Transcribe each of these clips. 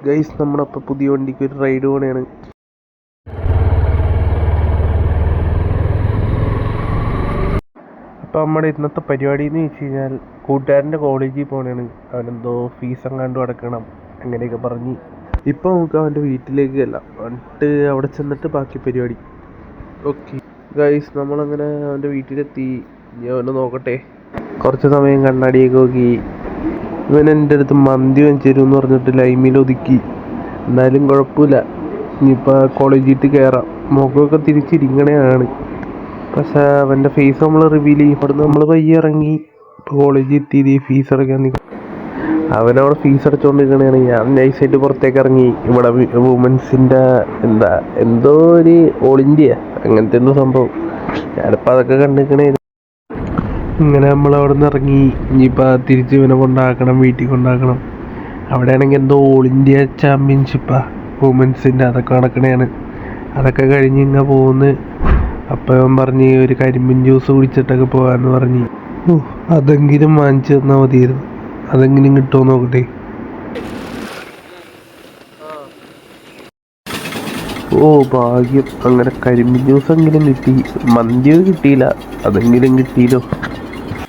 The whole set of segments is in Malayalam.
ഗൈസ് നമ്മളപ്പോൾ പുതിയ വണ്ടിക്ക് ഒരു റൈഡ് പോകണയാണ്. അപ്പോൾ നമ്മുടെ ഇന്നത്തെ പരിപാടി എന്ന് വെച്ച് കഴിഞ്ഞാൽ കൂട്ടുകാരൻ്റെ കോളേജിൽ പോകണയാണ്. അവനെന്തോ ഫീസ് എങ്ങാണ്ട് അടക്കണം അങ്ങനെയൊക്കെ പറഞ്ഞ്. ഇപ്പോൾ നമുക്ക് അവൻ്റെ വീട്ടിലേക്ക് ചെല്ലാം, എന്നിട്ട് അവിടെ ചെന്നിട്ട് ബാക്കി പരിപാടി. ഓക്കെ ഗൈസ്, നമ്മളങ്ങനെ അവൻ്റെ വീട്ടിലെത്തി. ഇനി അവനെ നോക്കട്ടെ. കുറച്ച് സമയം കണ്ണാടിയൊക്കെ നോക്കി. ഇവൻ എൻ്റെ അടുത്ത് മന്തി വെച്ചുതരുമെന്ന് പറഞ്ഞിട്ട് ലൈമിൽ ഒതുക്കി. എന്നാലും കുഴപ്പമില്ല, ഇനിയിപ്പോൾ കോളേജിൽ കയറാം. മുഖമൊക്കെ തിരിച്ചിരിങ്ങനെയാണ്, പക്ഷേ അവൻ്റെ ഫേസ് നമ്മൾ റിവീൽ ചെയ്യും. അവിടുന്ന് നമ്മൾ പയ്യെ ഇറങ്ങി ഇപ്പോൾ കോളേജിൽ എത്തി. ഫീസ് അടയ്ക്കാൻ നിൽക്കും. അവനവിടെ ഫീസ് അടച്ചുകൊണ്ടിരിക്കണതാണ്. ഞാൻ നൈസായിട്ട് പുറത്തേക്ക് ഇറങ്ങി. ഇവിടെ വുമൻസിൻ്റെ എന്തോ ഒരു ഓൾ ഇന്ത്യ അങ്ങനത്തെ എന്തോ സംഭവം. ഞാനിപ്പോൾ അതൊക്കെ കണ്ടിരിക്കണേ. ഇങ്ങനെ നമ്മളവിടെ നിന്ന് ഇറങ്ങി. ഇനിയിപ്പോൾ തിരിച്ച് ഇവനെ കൊണ്ടാക്കണം, വീട്ടിൽ കൊണ്ടാക്കണം. അവിടെയാണെങ്കിൽ എന്തോ ഓൾ ഇന്ത്യ ചാമ്പ്യൻഷിപ്പാണ് വുമൻസിൻ്റെ, അതൊക്കെ നടക്കണതാണ്. അതൊക്കെ കഴിഞ്ഞ് ഇങ്ങനെ പോകുന്നു. അപ്പോൾ അവൻ പറഞ്ഞ് ഒരു കരിമ്പിൻ ജ്യൂസ് കുടിച്ചിട്ടൊക്കെ പോകാമെന്ന് പറഞ്ഞ്. അതെങ്കിലും വാങ്ങിച്ചു തന്നാൽ മതിയായിരുന്നു. അതെങ്കിലും കിട്ടുമോ നോക്കട്ടെ. ഓ ഭാഗ്യം, അങ്ങനെ കരിമ്പിൻ ജ്യൂസ് എങ്കിലും കിട്ടി. മന്തിയോ കിട്ടിയില്ല, അതെങ്കിലും കിട്ടിയല്ലോ.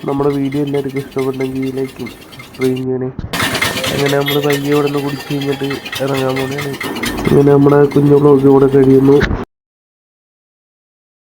നമ്മുടെ വീഡിയോ എല്ലാവർക്കും ഇഷ്ടപ്പെട്ടെങ്കിൽ ലൈക്കും സബ്സ്ക്രൈബ് ചെയ്യണേ. അങ്ങനെ നമ്മൾ പയ്യെ ഇവിടെ നിന്ന് കുടിച്ച് കഴിഞ്ഞിട്ട് ഇറങ്ങാൻ പോലെയാണ്. ഇങ്ങനെ നമ്മുടെ കുഞ്ഞു വ്ളോഗ് ഇവിടെ കഴിയുന്നു.